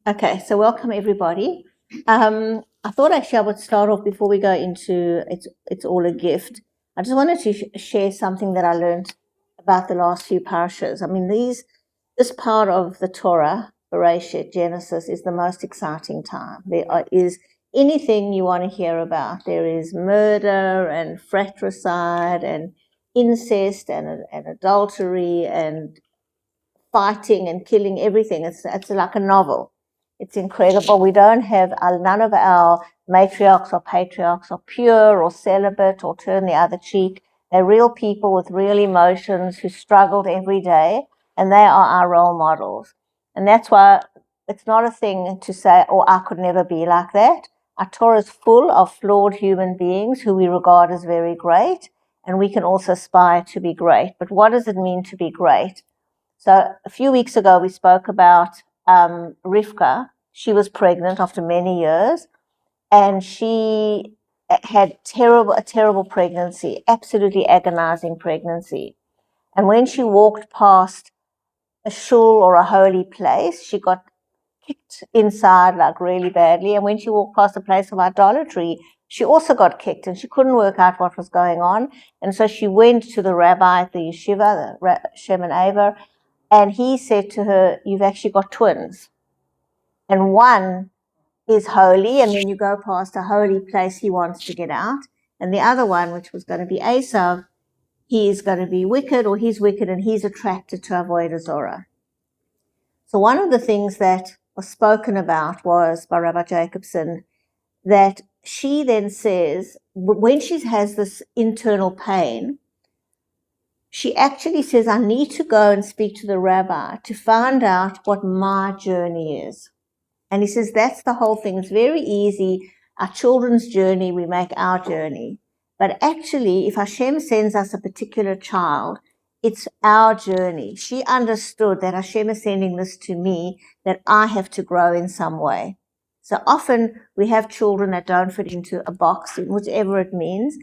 Okay, so welcome everybody. I thought actually I would start off before we go into it's all a gift. I just wanted to share something that I learned about the last few parashas. I mean, this part of the Torah, Bereshit, Genesis, is the most exciting time. Is anything you want to hear about. There is murder and fratricide and incest and adultery and fighting and killing everything. It's like a novel. It's incredible. We don't have none of our matriarchs or patriarchs are pure or celibate or turn the other cheek. They're real people with real emotions who struggled every day, and they are our role models. And that's why it's not a thing to say, "Oh, I could never be like that." Our Torah is full of flawed human beings who we regard as very great, and we can also aspire to be great. But what does it mean to be great? So a few weeks ago, we spoke about Rivka. She was pregnant after many years, and she had a terrible pregnancy, absolutely agonizing pregnancy. And when she walked past a shul or a holy place, she got kicked inside like really badly. And when she walked past a place of idolatry, she also got kicked, and she couldn't work out what was going on. And so she went to the rabbi at the yeshiva, the Shem and Aver, and he said to her, "You've actually got twins. And one is holy, and when you go past a holy place, he wants to get out. And the other one, which was going to be Esav, he is going to be wicked, or he's wicked, and he's attracted to Avodah Zorah." So one of the things that was spoken about was by Rabbi Jacobson, that she then says, when she has this internal pain, she actually says, "I need to go and speak to the rabbi to find out what my journey is." And he says, that's the whole thing. It's very easy. Our children's journey, we make our journey. But actually, if Hashem sends us a particular child, it's our journey. She understood that Hashem is sending this to me, that I have to grow in some way. So often we have children that don't fit into a box, whatever it means,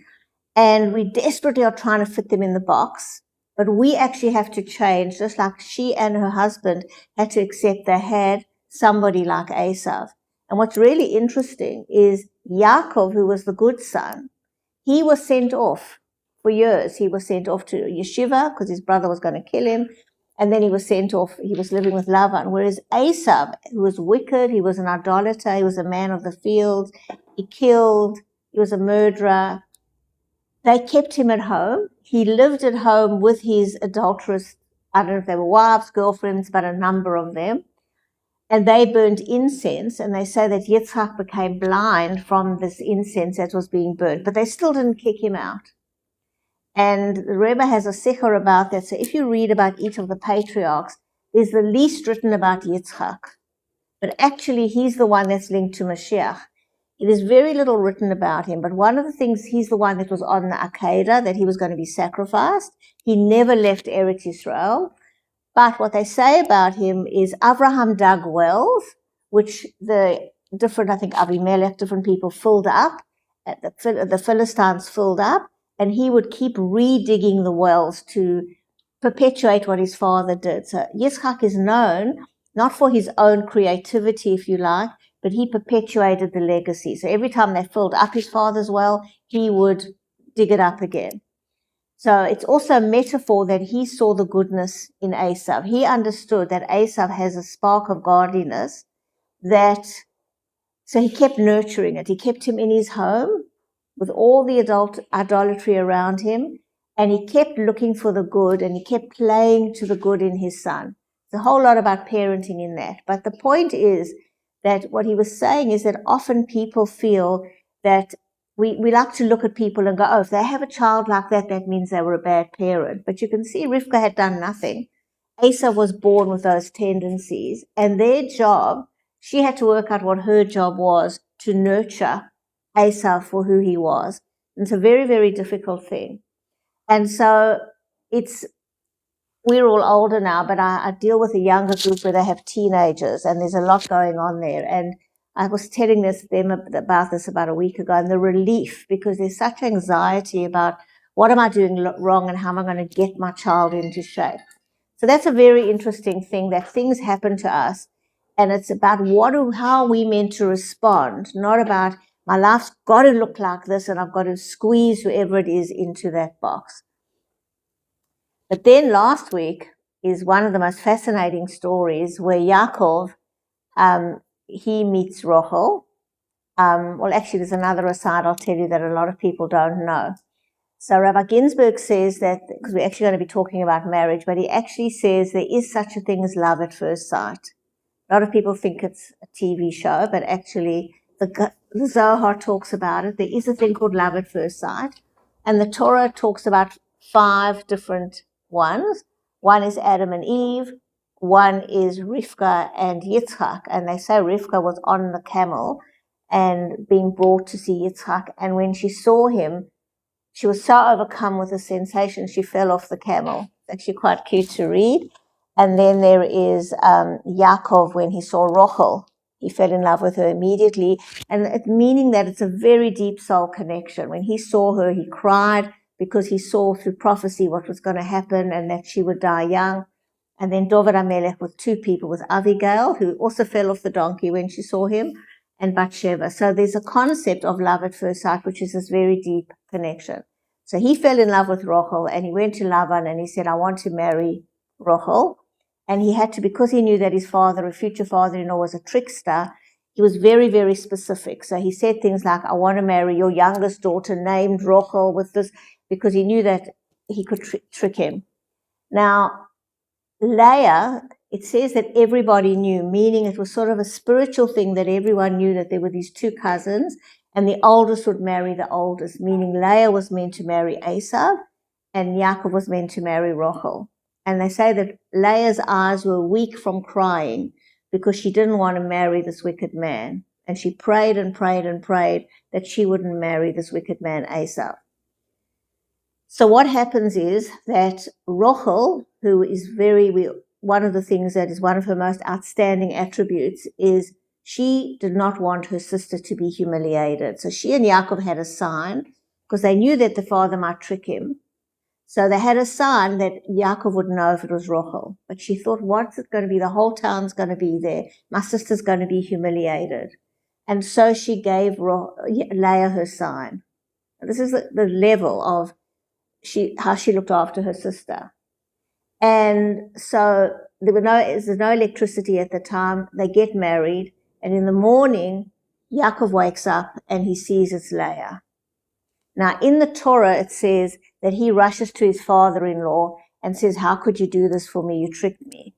and we desperately are trying to fit them in the box. But we actually have to change, just like she and her husband had to accept they had somebody like Esav. And what's really interesting is Yaakov, who was the good son, he was sent off for years. He was sent off to yeshiva because his brother was going to kill him. And then he was sent off. He was living with Lavan. Whereas Esav, who was wicked, he was an idolater, he was a man of the field, he killed, he was a murderer. They kept him at home. He lived at home with his adulterous, I don't know if they were wives, girlfriends, but a number of them. And they burned incense, and they say that Yitzchak became blind from this incense that was being burned, but they still didn't kick him out. And the Rebbe has a secher about that. So if you read about each of the patriarchs, there's the least written about Yitzchak. But actually, he's the one that's linked to Mashiach. It is very little written about him, but one of the things, he's the one that was on the Akedah, that he was going to be sacrificed. He never left Eretz Yisrael. But what they say about him is Abraham dug wells, which the different, I think Abimelech, different people filled up, the Philistines filled up, and he would keep redigging the wells to perpetuate what his father did. So Yitzchak is known not for his own creativity, if you like, but he perpetuated the legacy. So every time they filled up his father's well, he would dig it up again. So it's also a metaphor that he saw the goodness in Esav. He understood that Esav has a spark of godliness so he kept nurturing it. He kept him in his home with all the idolatry around him, and he kept looking for the good, and he kept playing to the good in his son. There's a whole lot about parenting in that. But the point is that what he was saying is that often people feel that we like to look at people and go, oh, if they have a child like that, that means they were a bad parent. But you can see Rivka had done nothing. Asa was born with those tendencies, and their job, she had to work out what her job was to nurture Asa for who he was. And it's a very, very difficult thing. And so we're all older now, but I deal with a younger group where they have teenagers, and there's a lot going on there. And I was telling them about this about a week ago, and the relief, because there's such anxiety about what am I doing wrong and how am I going to get my child into shape. So that's a very interesting thing, that things happen to us. And it's about how are we meant to respond, not about my life's got to look like this and I've got to squeeze whoever it is into that box. But then last week is one of the most fascinating stories where Yaakov, he meets Rachel. Well, actually, there's another aside I'll tell you that a lot of people don't know. So Rabbi Ginsburg says that, because we're actually going to be talking about marriage, but he actually says there is such a thing as love at first sight. A lot of people think it's a TV show, but actually the Zohar talks about it. There is a thing called love at first sight. And the Torah talks about 5 different ones. One is Adam and Eve. One is Rivka and Yitzchak. And they say Rivka was on the camel and being brought to see Yitzchak. And when she saw him, she was so overcome with the sensation, she fell off the camel. It's actually quite cute to read. And then there is Yaakov, when he saw Rachel, he fell in love with her immediately. And it, meaning that it's a very deep soul connection. When he saw her, he cried because he saw through prophecy what was going to happen and that she would die young. And then David HaMelech with 2 people, with Abigail, who also fell off the donkey when she saw him, and Bathsheba. So there's a concept of love at first sight, which is this very deep connection. So he fell in love with Rachel, and he went to Laban and he said, I want to marry Rachel. And he had to, because he knew that his father, a future father-in-law, was a trickster, he was very, very specific. So he said things like, I want to marry your youngest daughter named Rachel with this, because he knew that he could trick him. Now, Leah, it says that everybody knew, meaning it was sort of a spiritual thing that everyone knew that there were these 2 cousins, and the oldest would marry the oldest, meaning Leah was meant to marry Esau, and Yaakov was meant to marry Rachel. And they say that Leah's eyes were weak from crying because she didn't want to marry this wicked man. And she prayed and prayed and prayed that she wouldn't marry this wicked man, Esau. So what happens is that Rachel, who is one of the things that is one of her most outstanding attributes is she did not want her sister to be humiliated. So she and Yaakov had a sign, because they knew that the father might trick him. So they had a sign that Yaakov would know if it was Rachel. But she thought, what's it going to be? The whole town's going to be there. My sister's going to be humiliated. And so she gave Leah her sign. This is the level of how she looked after her sister. And so there's no electricity at the time. They get married, and in the morning, Yaakov wakes up and he sees it's Leah. Now, in the Torah, it says that he rushes to his father-in-law and says, how could you do this for me? You tricked me.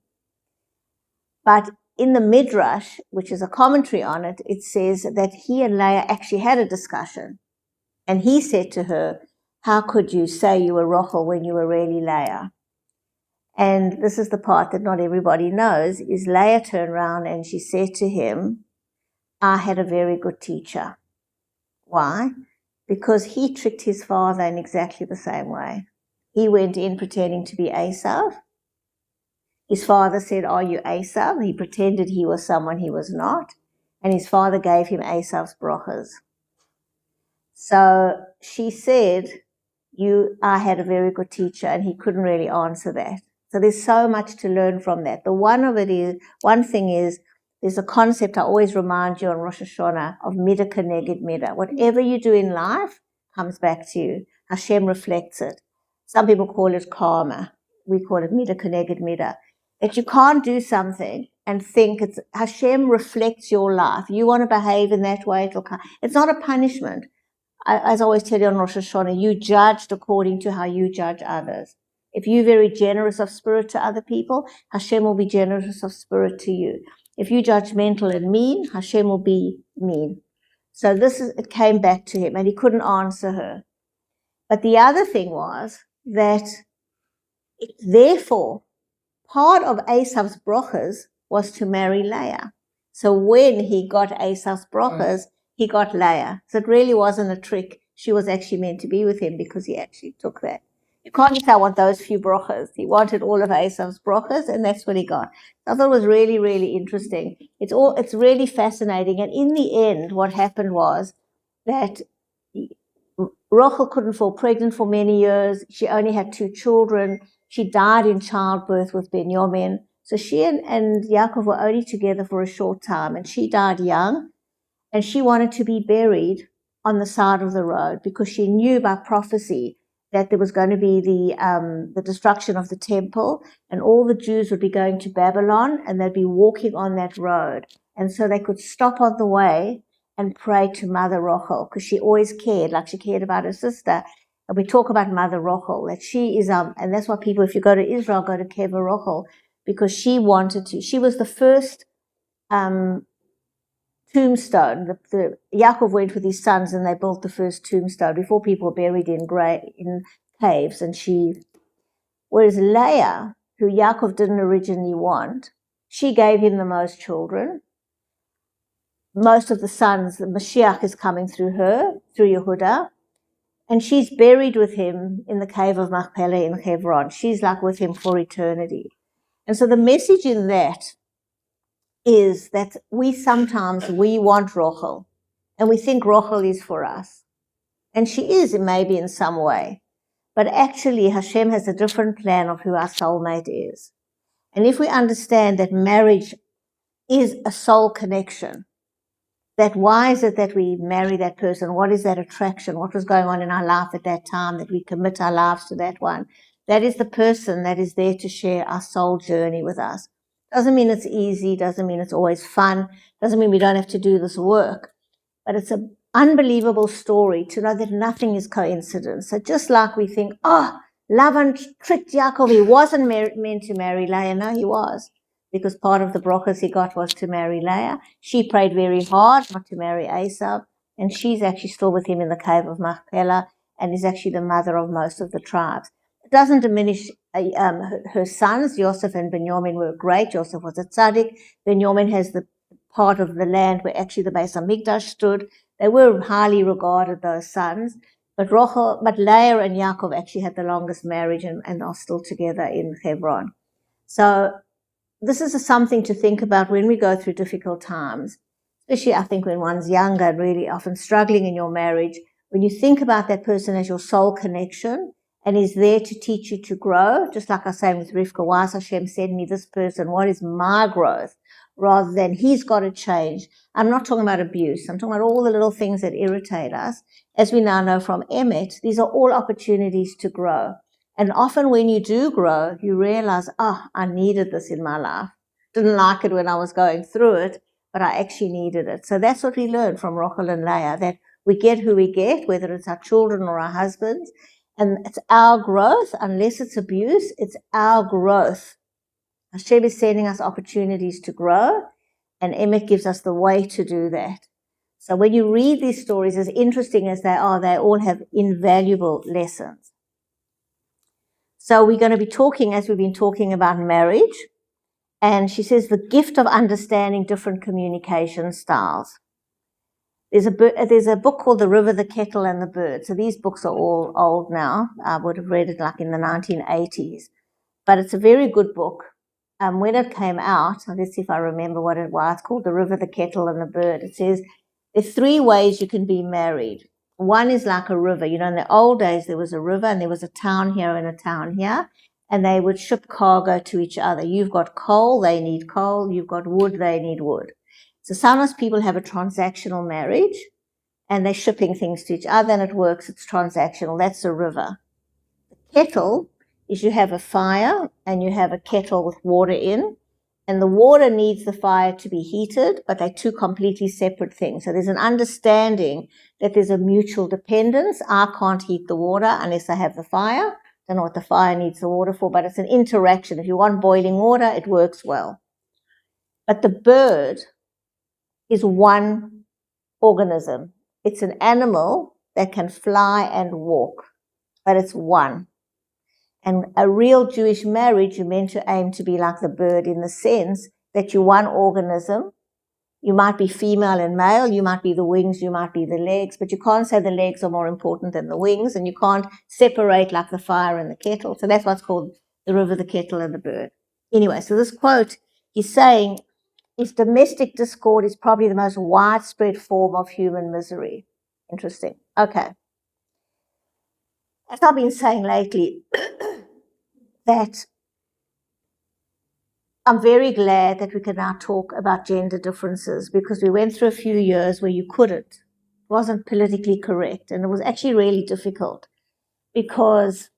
But in the Midrash, which is a commentary on it, it says that he and Leah actually had a discussion. And he said to her, how could you say you were Rachel when you were really Leah? And this is the part that not everybody knows, is Leah turned around and she said to him, I had a very good teacher. Why? Because he tricked his father in exactly the same way. He went in pretending to be Esau. His father said, are you Esau? He pretended he was someone he was not. And his father gave him Esau's brachas. So she said, I had a very good teacher, and he couldn't really answer that. So there's so much to learn from that. One thing is, there's a concept I always remind you on Rosh Hashanah of midah keneged midah. Whatever you do in life comes back to you. Hashem reflects it. Some people call it karma. We call it midah keneged midah. That you can't do something and think Hashem reflects your life. You want to behave in that way, it'll come. It's not a punishment. As I always tell you on Rosh Hashanah, you judged according to how you judge others. If you're very generous of spirit to other people, Hashem will be generous of spirit to you. If you're judgmental and mean, Hashem will be mean. So it came back to him, and he couldn't answer her. But the other thing was that, therefore, part of Esau's brachas was to marry Leah. So when he got Esau's brachas, he got Leah. So it really wasn't a trick. She was actually meant to be with him because he actually took that. You can't just say, I want those few brachas. He wanted all of Esau's brachas, and that's what he got. I thought it was really, really interesting. It's really fascinating. And in the end, what happened was that Rachel couldn't fall pregnant for many years. She only had 2 children. She died in childbirth with Benjamin. So she and Yaakov were only together for a short time, and she died young, and she wanted to be buried on the side of the road because she knew by prophecy that there was going to be the destruction of the temple, and all the Jews would be going to Babylon, and they'd be walking on that road, and so they could stop on the way and pray to Mother Rochel, because she always cared, like she cared about her sister. And we talk about Mother Rochel, that she is, and that's why people, if you go to Israel, go to Kever Rochel, because she wanted to. She was the first tombstone. Yaakov went with his sons, and they built the first tombstone before people were buried in caves. And whereas Leah, who Yaakov didn't originally want, she gave him the most children. Most of the sons, the Mashiach is coming through her, through Yehuda, and she's buried with him in the cave of Machpelah in Hebron. She's like with him for eternity. And so the message in that is that we want Rochel, and we think Rochel is for us. And she is, maybe in some way. But actually, Hashem has a different plan of who our soulmate is. And if we understand that marriage is a soul connection, that why is it that we marry that person? What is that attraction? What was going on in our life at that time that we commit our lives to that one? That is the person that is there to share our soul journey with us. Doesn't mean it's easy, doesn't mean it's always fun, doesn't mean we don't have to do this work. But it's an unbelievable story to know that nothing is coincidence. So just like we think, Lavan tricked Yaakov, he wasn't meant to marry Leah. No, he was. Because part of the brachas he got was to marry Leah. She prayed very hard not to marry Esau, and she's actually still with him in the cave of Machpelah, and is actually the mother of most of the tribes. It doesn't diminish her sons. Joseph and Benjamin were great. Joseph was a tzaddik. Benjamin has the part of the land where actually the Beis Hamikdash stood. They were highly regarded, those sons. But Leah and Yaakov actually had the longest marriage and are still together in Hebron. So this is something to think about when we go through difficult times, especially I think when one's younger and really often struggling in your marriage. When you think about that person as your soul connection and is there to teach you to grow, just like I was saying with Rivka, why has Hashem sent me this person? What is my growth? Rather than he's got to change. I'm not talking about abuse. I'm talking about all the little things that irritate us. As we now know from Emet, these are all opportunities to grow. And often when you do grow, you realize, I needed this in my life. Didn't like it when I was going through it, but I actually needed it. So that's what we learned from Rochel and Leah, that we get who we get, whether it's our children or our husbands. And it's our growth, unless it's abuse, it's our growth. Hashem is sending us opportunities to grow, and Emet gives us the way to do that. So when you read these stories, as interesting as they all have invaluable lessons. So we're going to be talking, as we've been talking, about marriage. And she says the gift of understanding different communication styles. There's a book called The River, the Kettle, and the Bird. So these books are all old now. I would have read it like in the 1980s. But it's a very good book. When it came out, let's see if I remember what it was. It's called The River, the Kettle, and the Bird. It says there's 3 ways you can be married. One is like a river. You know, in the old days, there was a river and there was a town here and a town here, and they would ship cargo to each other. You've got coal, they need coal. You've got wood, they need wood. So sometimes people have a transactional marriage and they're shipping things to each other and it works. It's transactional. That's a river. The kettle is you have a fire and you have a kettle with water in, and the water needs the fire to be heated, but they're 2 completely separate things. So there's an understanding that there's a mutual dependence. I can't heat the water unless I have the fire. Don't know what the fire needs the water for, but it's an interaction. If you want boiling water, it works well. But the bird is one organism. It's an animal that can fly and walk, but it's one. And a real Jewish marriage, you're meant to aim to be like the bird in the sense that you're one organism. You might be female and male, you might be the wings, you might be the legs, but you can't say the legs are more important than the wings, and you can't separate like the fire and the kettle. So that's what's called the river, the kettle, and the bird. Anyway, so this quote, he's saying, is domestic discord is probably the most widespread form of human misery. Interesting. Okay. As I've been saying lately, that I'm very glad that we can now talk about gender differences, because we went through a few years where you couldn't. It wasn't politically correct, and it was actually really difficult, because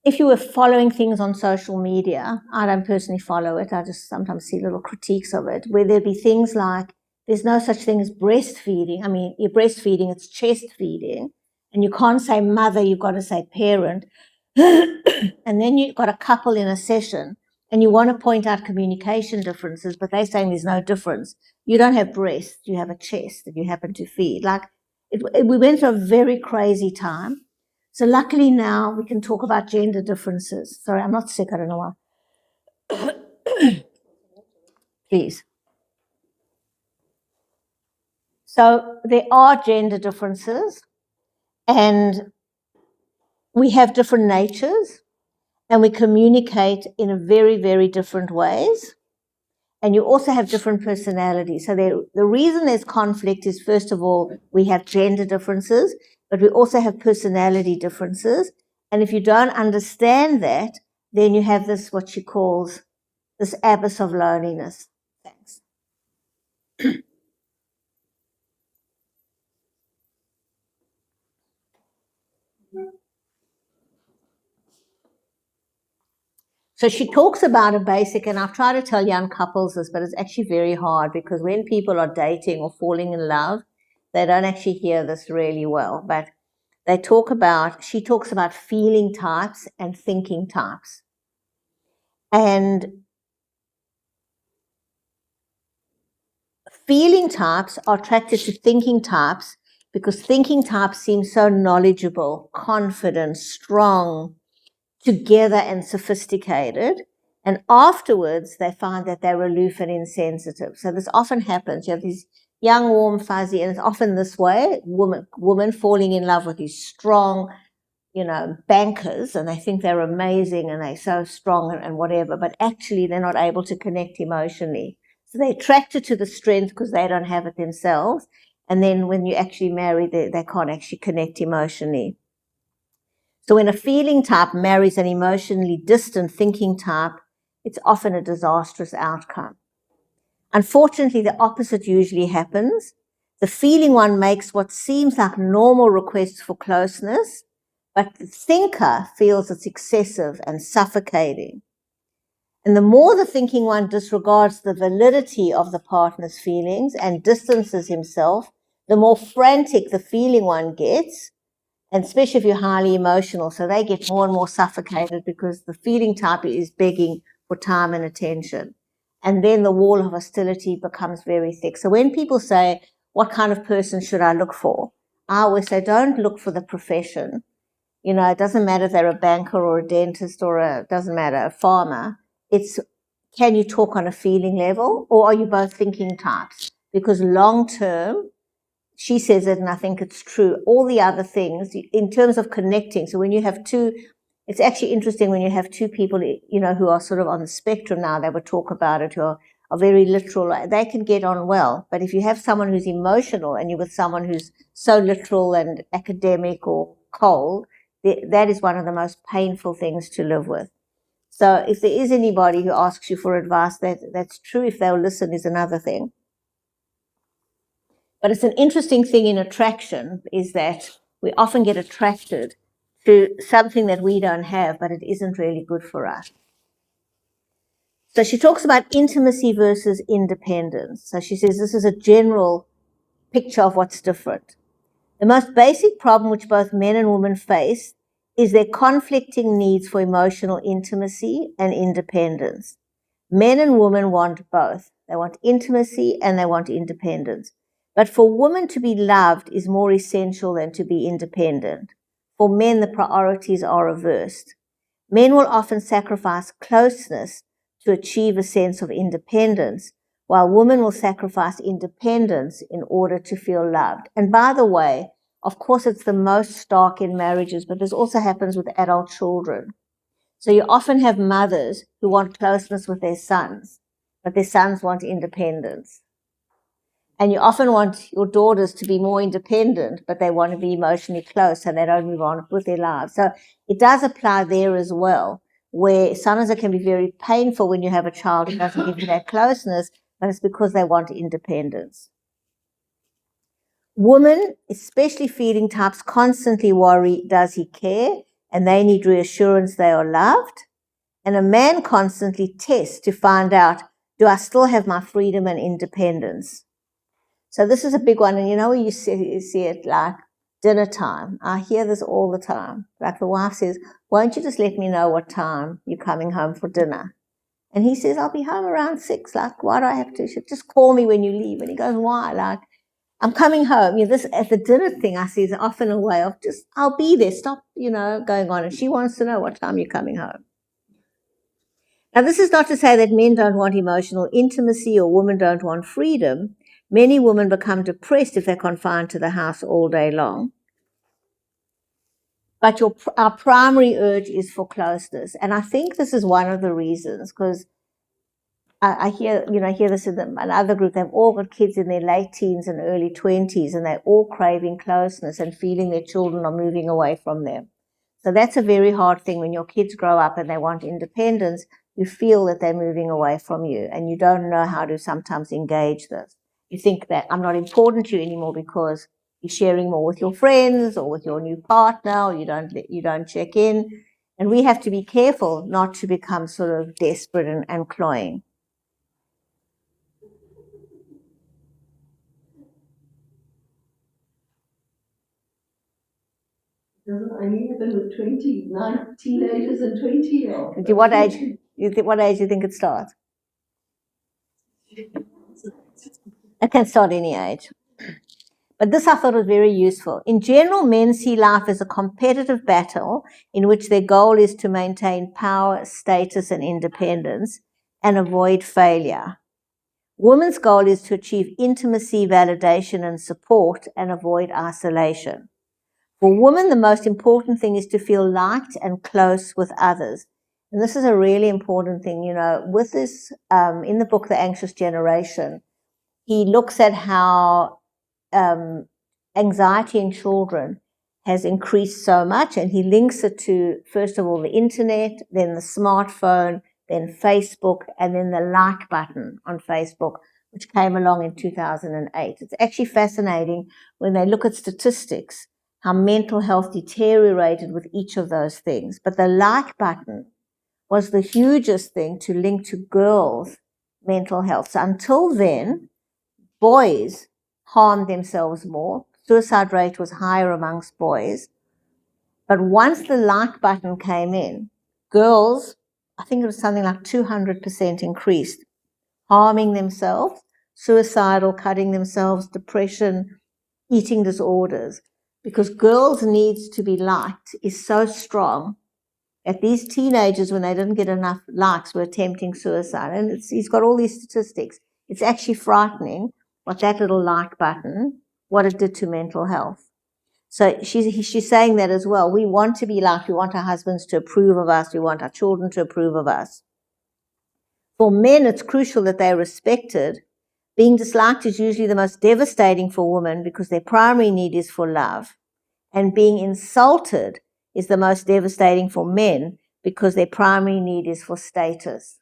if you were following things on social media, I don't personally follow it, I just sometimes see little critiques of it, where there'd be things like, there's no such thing as breastfeeding. I mean, you're breastfeeding, it's chest feeding, and you can't say mother, you've got to say parent. And then you've got a couple in a session and you want to point out communication differences, but they're saying there's no difference. You don't have breasts, you have a chest that you happen to feed. Like, we went through a very crazy time. So luckily now we can talk about gender differences. Sorry, I'm not sick, I don't know why. Please. So there are gender differences, and we have different natures, and we communicate in a very, very different ways. And you also have different personalities. So the reason there's conflict is, first of all, we have gender differences, but we also have personality differences. And if you don't understand that, then you have this, what she calls, this abyss of loneliness. Thanks. So she talks about a basic, and I've tried to tell young couples this, but it's actually very hard, because when people are dating or falling in love, they don't actually hear this really well. But she talks about feeling types and thinking types. And feeling types are attracted to thinking types because thinking types seem so knowledgeable, confident, strong, together and sophisticated. And afterwards, they find that they're aloof and insensitive. So this often happens. You have these young, warm, fuzzy, and it's often this way, woman falling in love with these strong, bankers, and they think they're amazing and they're so strong and whatever, but actually they're not able to connect emotionally. So they're attracted to the strength because they don't have it themselves. And then when you actually marry, they can't actually connect emotionally. So when a feeling type marries an emotionally distant thinking type, it's often a disastrous outcome. Unfortunately, the opposite usually happens. The feeling one makes what seems like normal requests for closeness, but the thinker feels it's excessive and suffocating. And the more the thinking one disregards the validity of the partner's feelings and distances himself, the more frantic the feeling one gets, and especially if you're highly emotional. So they get more and more suffocated because the feeling type is begging for time and attention. And then the wall of hostility becomes very thick. So when people say, what kind of person should I look for? I always say, don't look for the profession. It doesn't matter if they're a banker or a dentist or doesn't matter, a farmer. It's, can you talk on a feeling level, or are you both thinking types? Because long term, she says it, and I think it's true, all the other things in terms of connecting. So when you have two, it's actually interesting when you have two people, who are sort of on the spectrum now, they would talk about it, who are very literal, they can get on well. But if you have someone who's emotional and you're with someone who's so literal and academic or cold, that is one of the most painful things to live with. So if there is anybody who asks you for advice, that's true. If they'll listen is another thing. But it's an interesting thing in attraction is that we often get attracted to something that we don't have, but it isn't really good for us. So she talks about intimacy versus independence. So she says this is a general picture of what's different. The most basic problem which both men and women face is their conflicting needs for emotional intimacy and independence. Men and women want both. They want intimacy and they want independence. But for women to be loved is more essential than to be independent. For men, the priorities are reversed. Men will often sacrifice closeness to achieve a sense of independence, while women will sacrifice independence in order to feel loved. And by the way, of course, it's the most stark in marriages, but this also happens with adult children. So you often have mothers who want closeness with their sons, but their sons want independence. And you often want your daughters to be more independent, but they want to be emotionally close, so they don't move on with their lives. So it does apply there as well. where sometimes it can be very painful when you have a child who doesn't give you that closeness, but it's because they want independence. Women, especially feeding types, constantly worry, does he care? And they need reassurance they are loved. And a man constantly tests to find out, do I still have my freedom and independence? So this is a big one. And you know where you see it like dinner time. I hear this all the time. Like the wife says, won't you just let me know what time you're coming home for dinner? And he says, I'll be home around 6. Like, why do I have to? Just call me when you leave. And he goes, why? Like, I'm coming home. You know, this at the dinner thing I see is often a way of just, I'll be there. Stop, going on. And she wants to know what time you're coming home. Now, this is not to say that men don't want emotional intimacy or women don't want freedom. Many women become depressed if they're confined to the house all day long. But our primary urge is for closeness. And I think this is one of the reasons, because I hear this in another group. They've all got kids in their late teens and early 20s, and they're all craving closeness and feeling their children are moving away from them. So that's a very hard thing when your kids grow up and they want independence. You feel that they're moving away from you, and you don't know how to sometimes engage this. You think that I'm not important to you anymore because you're sharing more with your friends or with your new partner, or you don't check in. And we have to be careful not to become sort of desperate and cloying. I mean, even with 29 teenagers and 20-year-olds. What age do you think it starts? It can start any age. But this I thought was very useful. In general, men see life as a competitive battle in which their goal is to maintain power, status, and independence and avoid failure. Women's goal is to achieve intimacy, validation, and support and avoid isolation. For women, the most important thing is to feel liked and close with others. And this is a really important thing, with this, in the book, The Anxious Generation, he looks at how anxiety in children has increased so much, and he links it to, first of all, the internet, then the smartphone, then Facebook, and then the like button on Facebook, which came along in 2008. It's actually fascinating when they look at statistics, how mental health deteriorated with each of those things. But the like button was the hugest thing to link to girls' mental health. So until then, boys harmed themselves more. Suicide rate was higher amongst boys. But once the like button came in, girls, I think it was something like 200% increased, harming themselves, suicidal, cutting themselves, depression, eating disorders, because girls' needs to be liked is so strong that these teenagers, when they didn't get enough likes, were attempting suicide. And he's got all these statistics. It's actually frightening what that little like button, what it did to mental health. So she's saying that as well. We want to be liked. We want our husbands to approve of us. We want our children to approve of us. For men, it's crucial that they're respected. Being disliked is usually the most devastating for women because their primary need is for love. And being insulted is the most devastating for men because their primary need is for status.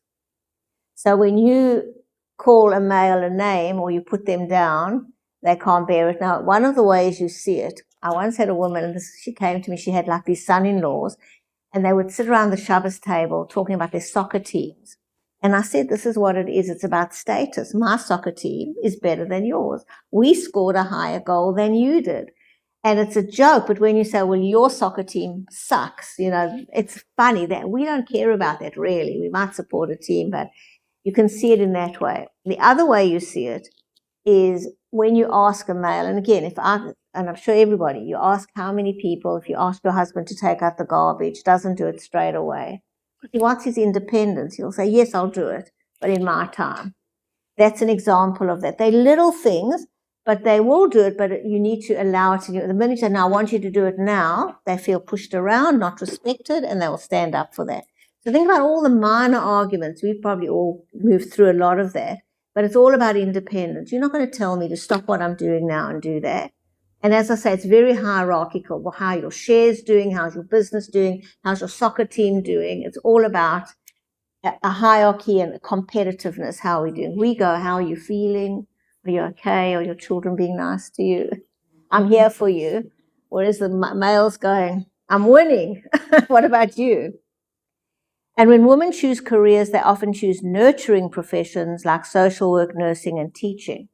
So when you call a male a name or you put them down, they can't bear it. Now, one of the ways you see it, I once had a woman, and she came to me, she had like these son-in-laws, and they would sit around the Shabbos table talking about their soccer teams. And I said, this is what it is. It's about status. My soccer team is better than yours. We scored a higher goal than you did. And it's a joke, but when you say, well, your soccer team sucks, it's funny that we don't care about that really. We might support a team, but you can see it in that way. The other way you see it is when you ask a male, and again, and I'm sure everybody, you ask how many people, if you ask your husband to take out the garbage, doesn't do it straight away. If he wants his independence, he'll say, yes, I'll do it, but in my time. That's an example of that. They're little things, but they will do it, but you need to allow it. The minute you say, no, I want you to do it now, they feel pushed around, not respected, and they will stand up for that. So think about all the minor arguments. We've probably all moved through a lot of that, but it's all about independence. You're not going to tell me to stop what I'm doing now and do that. And as I say, it's very hierarchical. Well, how are your shares doing? How's your business doing? How's your soccer team doing? It's all about a hierarchy and competitiveness. How are we doing? We go, how are you feeling? Are you okay? Are your children being nice to you? I'm here for you. Whereas the male's going, I'm winning. What about you? And when women choose careers, they often choose nurturing professions like social work, nursing, and teaching.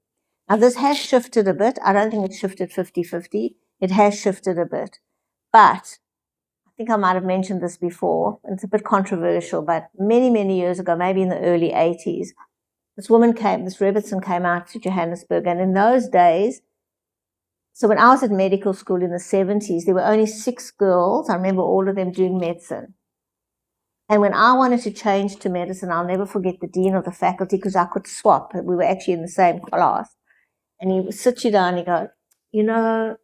Now, this has shifted a bit. I don't think it's shifted 50-50. It has shifted a bit. But I think I might have mentioned this before. It's a bit controversial, but many, many years ago, maybe in the early 80s, this Robertson came out to Johannesburg. And in those days, so when I was at medical school in the 70s, there were only 6 girls. I remember all of them doing medicine. And when I wanted to change to medicine, I'll never forget the dean of the faculty, because I could swap. We were actually in the same class. And he would sit you down and he'd go, you know,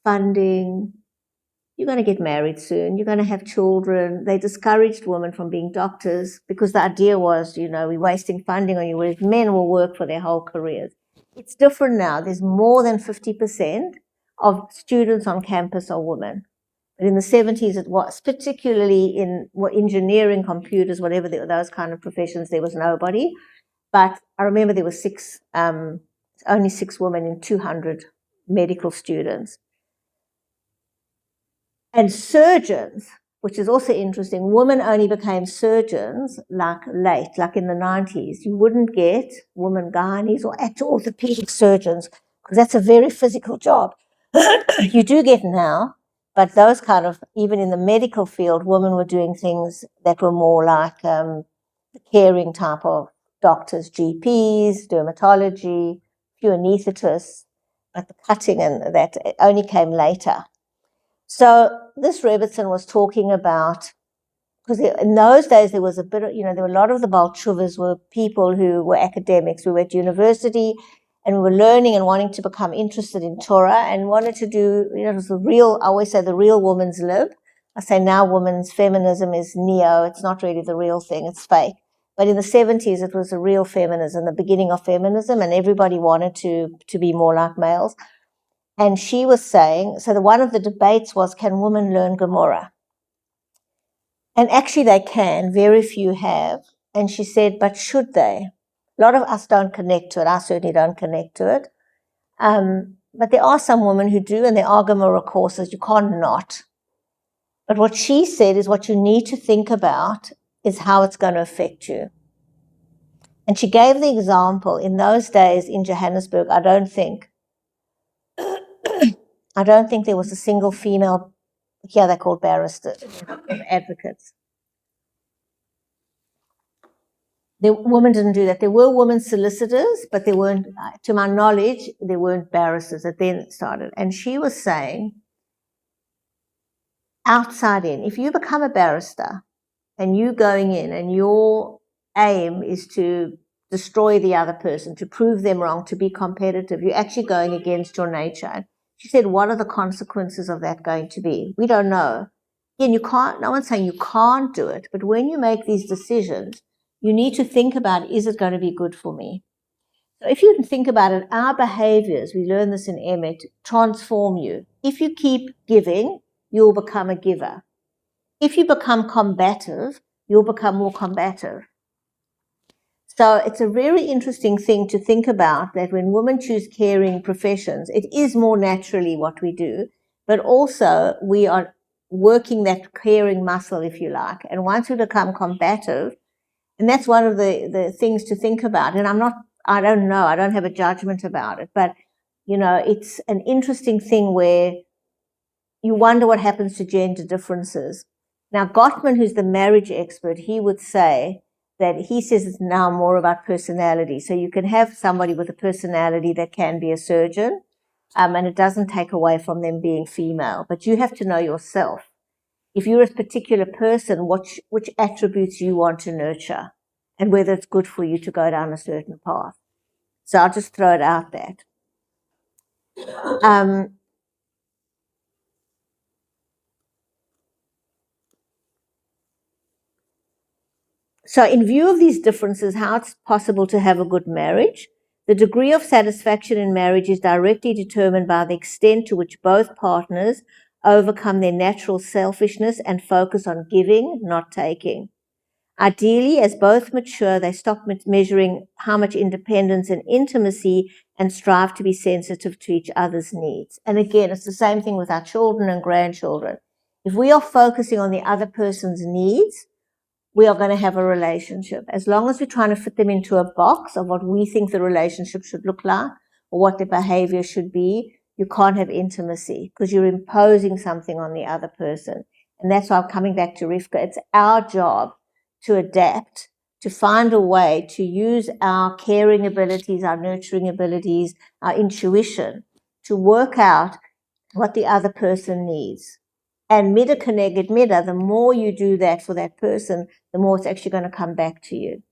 funding, you're going to get married soon, you're going to have children. They discouraged women from being doctors because the idea was, you know, we're wasting funding on you, whereas men will work for their whole careers. It's different now. There's more than 50% of students on campus are women. But in the 70s, it was, particularly in engineering, computers, whatever, those kind of professions, there was nobody. But I remember there were only 6 women in 200 medical students. And surgeons, which is also interesting, women only became surgeons like in the 90s. You wouldn't get women gynaes or actual orthopedic surgeons because that's a very physical job. You do get now, but those kind of, even in the medical field, women were doing things that were more like the caring type of doctors, GPs, dermatology, few anaesthetists, but the cutting and that only came later. So this Robertson was talking about, because in those days there was a bit of, there were a lot of the Balchuvas were people who were academics. We were at university and we were learning and wanting to become interested in Torah and wanted to do, it was the real, I always say the real woman's lib. I say now women's feminism is neo. It's not really the real thing. It's fake. But in the 70s, it was a real feminism, the beginning of feminism, and everybody wanted to be more like males. And she was saying, so one of the debates was, can women learn Gemara? And actually they can, very few have. And she said, but should they? A lot of us don't connect to it. I certainly don't connect to it. But there are some women who do, and there are Gemara courses. You can't not. But what she said is what you need to think about is how it's going to affect you. And she gave the example, in those days in Johannesburg, I don't think there was a single female, here they're called barristers, advocates. The women didn't do that. There were women solicitors, but there weren't, to my knowledge, there weren't barristers that then started. And she was saying, outside in, if you become a barrister and you going in and your aim is to destroy the other person, to prove them wrong, to be competitive, you're actually going against your nature. She said, what are the consequences of that going to be? We don't know. Again, you can't, no one's saying you can't do it, but when you make these decisions, you need to think about, is it going to be good for me? So if you think about it, our behaviors, we learn this in Emmett, transform you. If you keep giving, you'll become a giver. If you become combative, you'll become more combative. So it's a very interesting thing to think about, that when women choose caring professions, it is more naturally what we do, but also we are working that caring muscle, if you like. And once we become combative, and that's one of the things to think about. And I don't know, I don't have a judgment about it, but it's an interesting thing where you wonder what happens to gender differences. Now, Gottman, who's the marriage expert, he would say that he says it's now more about personality. So you can have somebody with a personality that can be a surgeon, and it doesn't take away from them being female, but you have to know yourself. If you're a particular person, which attributes you want to nurture and whether it's good for you to go down a certain path. So I'll just throw it out that. So in view of these differences, how it's possible to have a good marriage, The degree of satisfaction in marriage is directly determined by the extent to which both partners overcome their natural selfishness and focus on giving, not taking. Ideally, as both mature, they stop measuring how much independence and intimacy and strive to be sensitive to each other's needs. And again, it's the same thing with our children and grandchildren. If we are focusing on the other person's needs, we are going to have a relationship. As long as we're trying to fit them into a box of what we think the relationship should look like or what their behavior should be, you can't have intimacy because you're imposing something on the other person. And that's why I'm coming back to Rivka. It's our job to adapt, to find a way to use our caring abilities, our nurturing abilities, our intuition to work out what the other person needs. And mida keneged mida, the more you do that for that person, the more it's actually going to come back to you.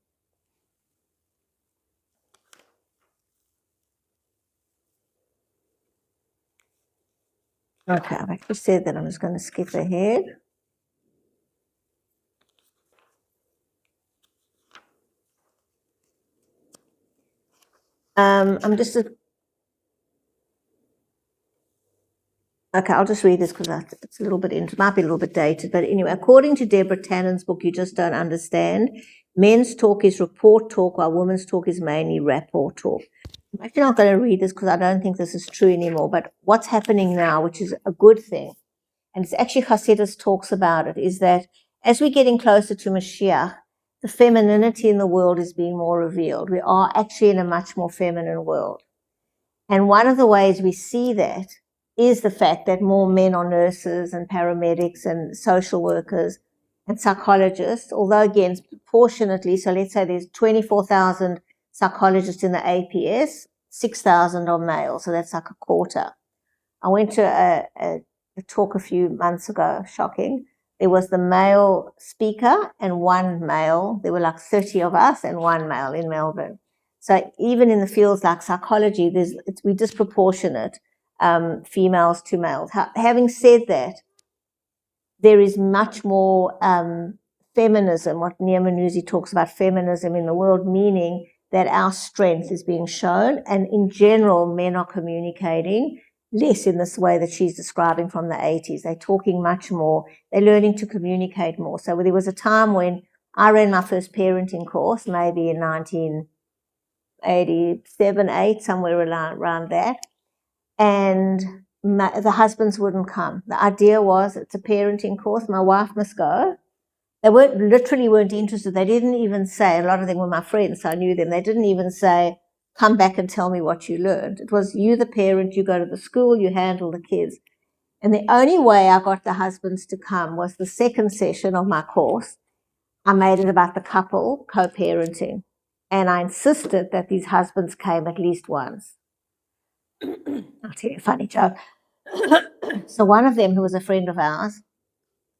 Okay, I've actually said that. I'm just going to skip ahead. Okay, I'll just read this because it's a little bit, it might be a little bit dated. But anyway, according to Deborah Tannen's book, You Just Don't Understand, men's talk is report talk, while women's talk is mainly rapport talk. I'm actually not going to read this because I don't think this is true anymore. But what's happening now, which is a good thing, and it's actually Hasidus talks about it, is that as we're getting closer to Mashiach, the femininity in the world is being more revealed. We are actually in a much more feminine world. And one of the ways we see that is the fact that more men are nurses and paramedics and social workers and psychologists, although again, proportionately, so let's say there's 24,000 psychologists in the APS, 6,000 are male, so that's like a quarter. I went to a talk a few months ago, shocking. There was the male speaker and one male. There were like 30 of us and one male in Melbourne. So even in the fields like psychology, we're disproportionate. Females to males. Having said that, there is much more feminism, what Nia Manouzi talks about feminism in the world, meaning that our strength is being shown, and in general, men are communicating less in this way that she's describing from the 80s. They're talking much more. They're learning to communicate more. So there was a time when I ran my first parenting course, maybe in 1987, 8, somewhere around that. And the husbands wouldn't come. The idea was it's a parenting course. My wife must go. They literally weren't interested. They didn't even say, a lot of them were my friends, so I knew them. They didn't even say, come back and tell me what you learned. It was you, the parent, you go to the school, you handle the kids. And the only way I got the husbands to come was the second session of my course. I made it about the couple co-parenting. And I insisted that these husbands came at least once. I'll tell you a funny joke. So one of them, who was a friend of ours,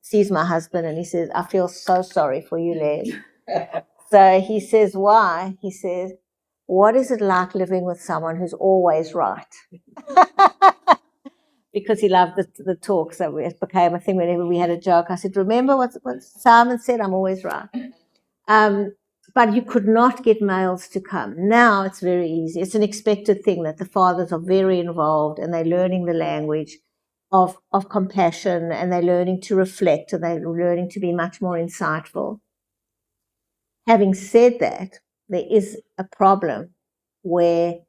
sees my husband and he says, I feel so sorry for you, Les. So he says, why? He says, what is it like living with someone who's always right? Because he loved the talk, so it became a thing whenever we had a joke. I said, remember what Simon said? I'm always right. But you could not get males to come. Now it's very easy. It's an expected thing that the fathers are very involved and they're learning the language of compassion, and they're learning to reflect, and they're learning to be much more insightful. Having said that, there is a problem where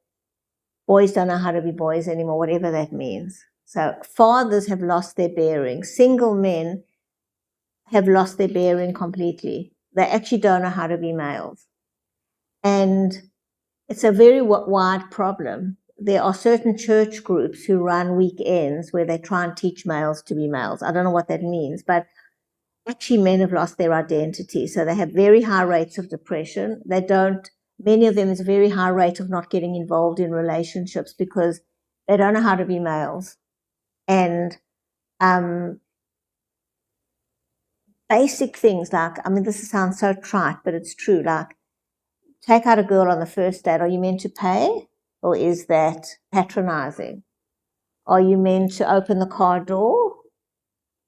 boys don't know how to be boys anymore, whatever that means. So fathers have lost their bearing. Single men have lost their bearing completely. They actually don't know how to be males. And it's a very wide problem. There are certain church groups who run weekends where they try and teach males to be males. I don't know what that means, but actually men have lost their identity. So they have very high rates of depression. Many of them is a very high rate of not getting involved in relationships because they don't know how to be males. And basic things like, this sounds so trite, but it's true. Like, take out a girl on the first date. Are you meant to pay, or is that patronizing? Are you meant to open the car door?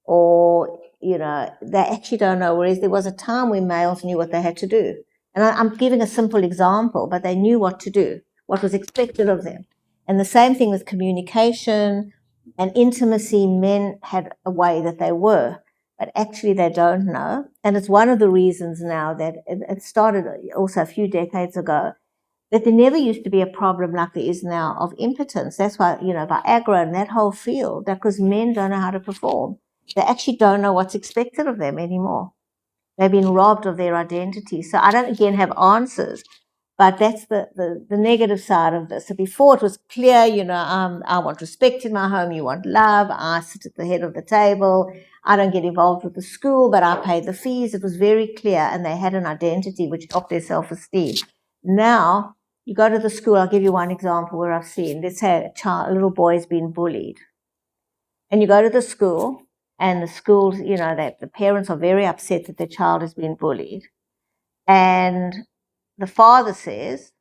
Or, they actually don't know. Whereas there was a time when males knew what they had to do. And I'm giving a simple example, but they knew what to do. what was expected of them. And the same thing with communication and intimacy. Men had a way that they were, but actually they don't know. And it's one of the reasons now that it started also a few decades ago, that there never used to be a problem like there is now of impotence. That's why, Viagra and that whole field, because men don't know how to perform. They actually don't know what's expected of them anymore. They've been robbed of their identity. So I don't, again, have answers, but that's the negative side of this. So before it was clear, I want respect in my home, you want love, I sit at the head of the table, I don't get involved with the school, but I pay the fees. It was very clear, and they had an identity which helped their self-esteem. Now, you go to the school, I'll give you one example where I've seen, let's say a little boy has been bullied. And you go to the school, and the schools, that the parents are very upset that their child has been bullied. And the father says,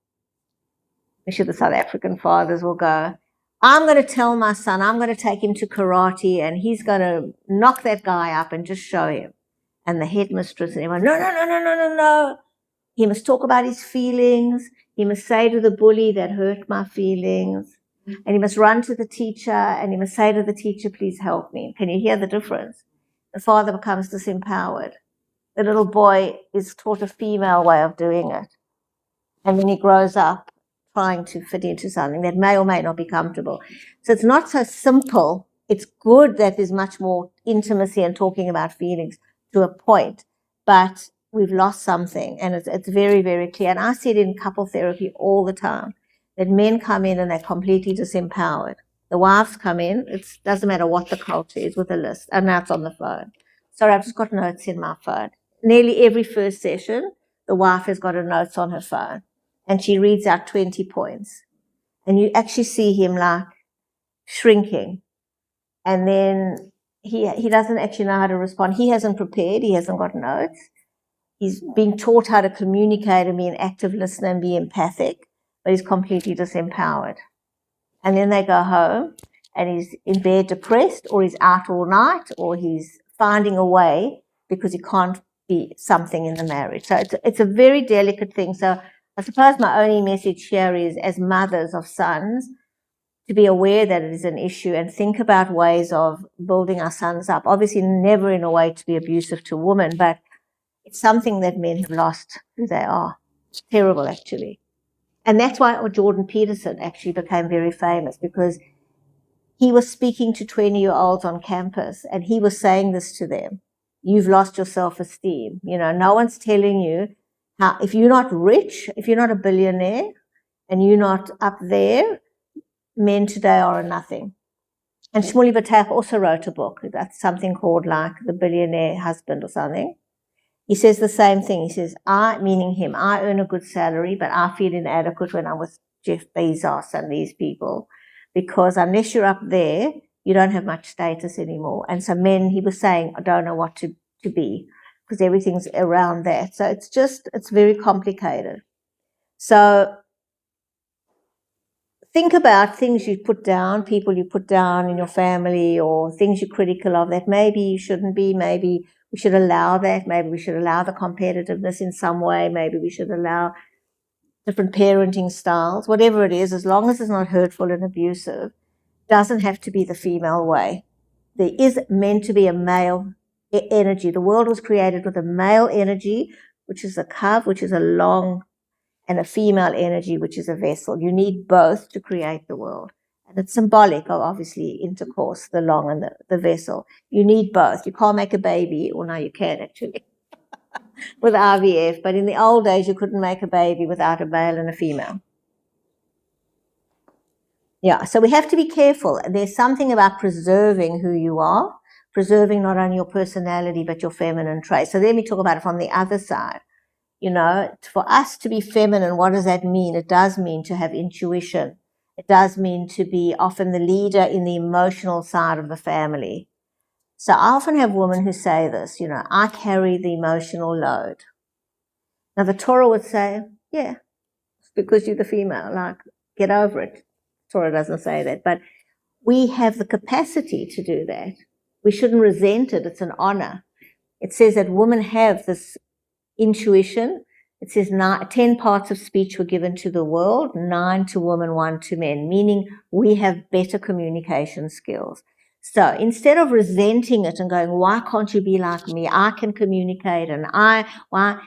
I'm sure the South African fathers will go, I'm going to tell my son, I'm going to take him to karate, and he's going to knock that guy up and just show him. And the headmistress and everyone, no. He must talk about his feelings. He must say to the bully, that hurt my feelings. And he must run to the teacher, and he must say to the teacher, please help me. Can you hear the difference? The father becomes disempowered. The little boy is taught a female way of doing it. And then he grows up trying to fit into something that may or may not be comfortable. So it's not so simple. It's good that there's much more intimacy and talking about feelings to a point, but we've lost something, and it's very, very clear. And I see it in couple therapy all the time, that men come in and they're completely disempowered. The wives come in, it doesn't matter what the culture is, with a list, and now it's on the phone. Sorry, I've just got notes in my phone. Nearly every first session, the wife has got a notes on her phone, and she reads out 20 points. And you actually see him like shrinking. And then he doesn't actually know how to respond. He hasn't prepared, he hasn't got notes. He's being taught how to communicate and be an active listener and be empathic, but he's completely disempowered. And then they go home and he's in bed depressed, or he's out all night, or he's finding a way because he can't be something in the marriage. So it's a very delicate thing. So I suppose my only message here is, as mothers of sons, to be aware that it is an issue and think about ways of building our sons up. Obviously, never in a way to be abusive to women, but it's something that men have lost who they are. It's terrible, actually. And that's why Jordan Peterson actually became very famous, because he was speaking to 20-year-olds on campus, and he was saying this to them. You've lost your self-esteem. No one's telling you how, if you're not rich, if you're not a billionaire, and you're not up there, men today are a nothing. And Shmuley Batak also wrote a book. That's something called like The Billionaire Husband or something. He says the same thing. He says, meaning him, I earn a good salary, but I feel inadequate when I'm with Jeff Bezos and these people, because unless you're up there, you don't have much status anymore. And so men, he was saying, I don't know what to be, because everything's around that. So it's very complicated. So think about things you put down, people you put down in your family, or things you're critical of that maybe you shouldn't be. Maybe we should allow that. Maybe we should allow the competitiveness in some way. Maybe we should allow different parenting styles, whatever it is, as long as it's not hurtful and abusive. Doesn't have to be the female way. There is meant to be a male energy. The world was created with a male energy, which is a curve, which is a long, and a female energy, which is a vessel. You need both to create the world. And it's symbolic of, obviously, intercourse, the long and the vessel. You need both. You can't make a baby, or no, you can actually, with IVF. But in the old days, you couldn't make a baby without a male and a female. Yeah, so we have to be careful. There's something about preserving who you are, preserving not only your personality, but your feminine traits. So let me talk about it from the other side. For us to be feminine, what does that mean? It does mean to have intuition. It does mean to be often the leader in the emotional side of the family. So I often have women who say this, I carry the emotional load. Now the Torah would say, yeah, it's because you're the female, like, get over it. Torah doesn't say that, but we have the capacity to do that. We shouldn't resent it. It's an honor. It says that women have this intuition. it says 10 parts of speech were given to the world, 9 to women, 1 to men, meaning we have better communication skills. So instead of resenting it and going, why can't you be like me? I can communicate and why?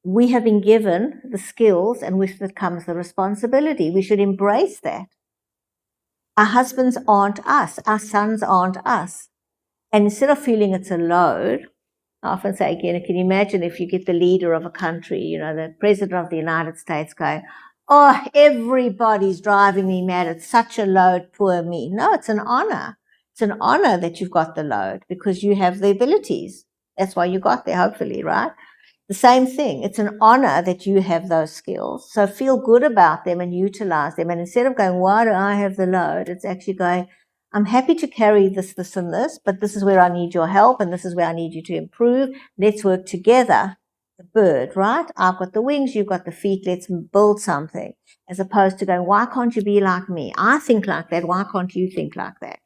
We have been given the skills and with it comes the responsibility. We should embrace that. Our husbands aren't us. Our sons aren't us. And instead of feeling it's a load, I often say again, can you imagine if you get the leader of a country, the president of the United States going, oh, everybody's driving me mad. It's such a load, poor me. No, it's an honor. It's an honor that you've got the load because you have the abilities. That's why you got there, hopefully, right? The same thing. It's an honor that you have those skills. So feel good about them and utilize them. And instead of going, why do I have the load? It's actually going, I'm happy to carry this, this, and this, but this is where I need your help and this is where I need you to improve. Let's work together. The bird, right? I've got the wings, you've got the feet. Let's build something. As opposed to going, why can't you be like me? I think like that. Why can't you think like that?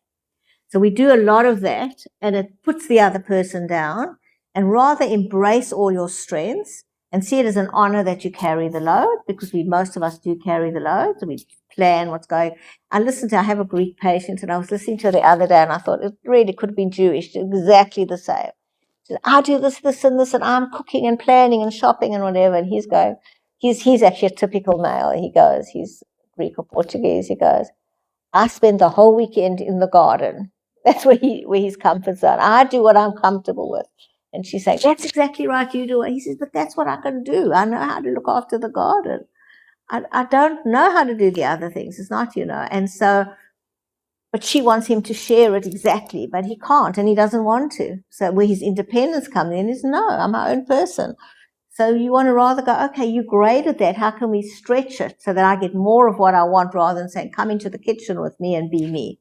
So we do a lot of that and it puts the other person down. And rather embrace all your strengths and see it as an honor that you carry the load, because most of us do carry the load. So we plan what's going. I have a Greek patient and I was listening to her the other day and I thought it really could have been Jewish, exactly the same. She said, I do this, this and this and I'm cooking and planning and shopping and whatever. And he's going, he's actually a typical male. He goes, he's Greek or Portuguese. He goes, I spend the whole weekend in the garden. That's where his comfort zone. I do what I'm comfortable with. And she's saying, that's exactly right, you do it. He says, but that's what I can do. I know how to look after the garden. I don't know how to do the other things. It's not, And so, but she wants him to share it exactly, but he can't and he doesn't want to. So where his independence comes in is, no, I'm my own person. So you want to rather go, okay, you're great at that. How can we stretch it so that I get more of what I want rather than saying, come into the kitchen with me and be me.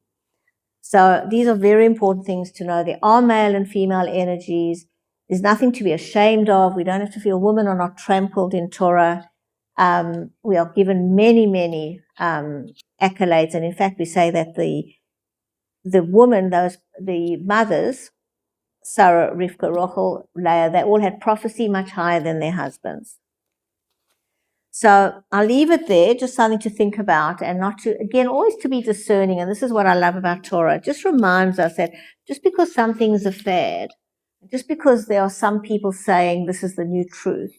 So these are very important things to know. There are male and female energies. There's nothing to be ashamed of. We don't have to feel women are not trampled in Torah. We are given many, many accolades. And in fact, we say that the women, the mothers, Sarah, Rivka, Rachel, Leah, they all had prophecy much higher than their husbands. So I'll leave it there, just something to think about and not to, again, always to be discerning. And this is what I love about Torah. It just reminds us that just because something's a fad, just because there are some people saying this is the new truth,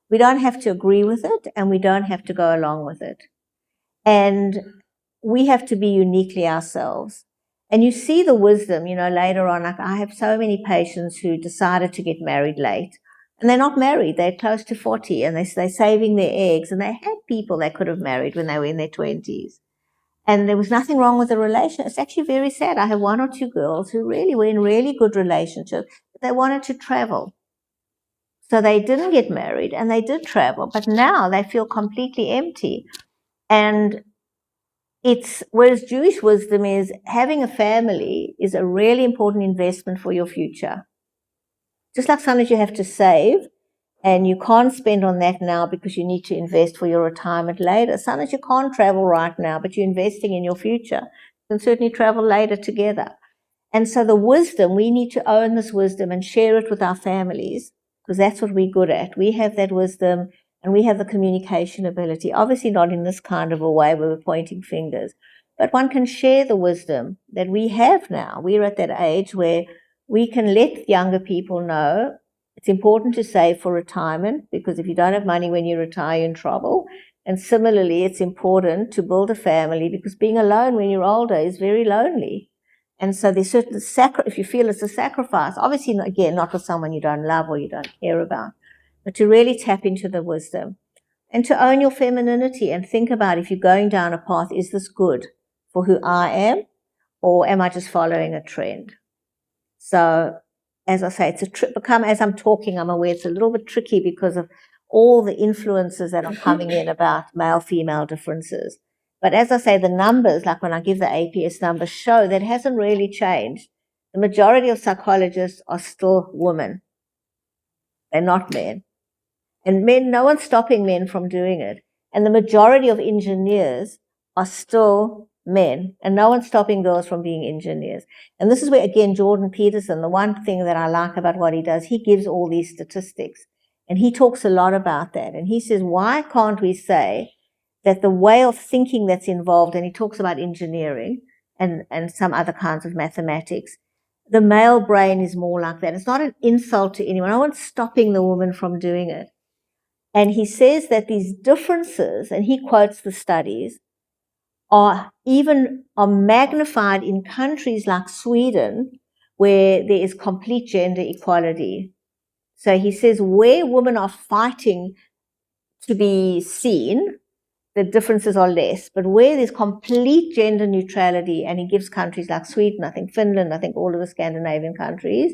we don't have to agree with it and we don't have to go along with it. And we have to be uniquely ourselves. And you see the wisdom, later on. Like I have so many patients who decided to get married late. And they're not married. They're close to 40 and they're saving their eggs. And they had people they could have married when they were in their 20s. And there was nothing wrong with the relation. It's actually very sad. I have 1 or 2 girls who really were in really good relationships, but they wanted to travel. So they didn't get married and they did travel, but now they feel completely empty. And whereas Jewish wisdom is having a family is a really important investment for your future. Just like sometimes you have to save and you can't spend on that now because you need to invest for your retirement later. Sometimes you can't travel right now, but you're investing in your future. You can certainly travel later together. And so the wisdom, we need to own this wisdom and share it with our families because that's what we're good at. We have that wisdom and we have the communication ability. Obviously not in this kind of a way where we're pointing fingers, but one can share the wisdom that we have now. We're at that age where we can let younger people know it's important to save for retirement because if you don't have money when you retire, you're in trouble. And similarly, it's important to build a family because being alone when you're older is very lonely. And so there's certain if you feel it's a sacrifice, obviously, again, not with someone you don't love or you don't care about, but to really tap into the wisdom and to own your femininity and think about if you're going down a path, is this good for who I am or am I just following a trend? So as I say, it's as I'm talking, I'm aware it's a little bit tricky because of all the influences that are coming in about male-female differences. But as I say, the numbers, like when I give the APS numbers, show that hasn't really changed. The majority of psychologists are still women. They're not men. And men, no one's stopping men from doing it. And the majority of engineers are still men. And no one's stopping girls from being engineers. And this is where, again, Jordan Peterson, the one thing that I like about what he does, he gives all these statistics. And he talks a lot about that. And he says, why can't we say that the way of thinking that's involved, and he talks about engineering and some other kinds of mathematics, the male brain is more like that. It's not an insult to anyone. No one's stopping the woman from doing it. And he says that these differences, and he quotes the studies, are magnified in countries like Sweden, where there is complete gender equality. So he says where women are fighting to be seen, the differences are less. But where there's complete gender neutrality, and he gives countries like Sweden, I think Finland, I think all of the Scandinavian countries,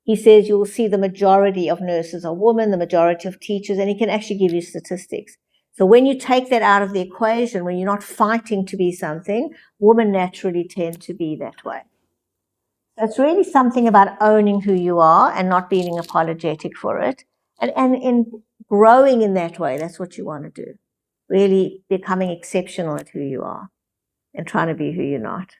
he says you'll see the majority of nurses are women, the majority of teachers, and he can actually give you statistics. So when you take that out of the equation, when you're not fighting to be something, women naturally tend to be that way. So it's really something about owning who you are and not being apologetic for it. And in growing in that way, that's what you want to do. Really becoming exceptional at who you are and trying to be who you're not.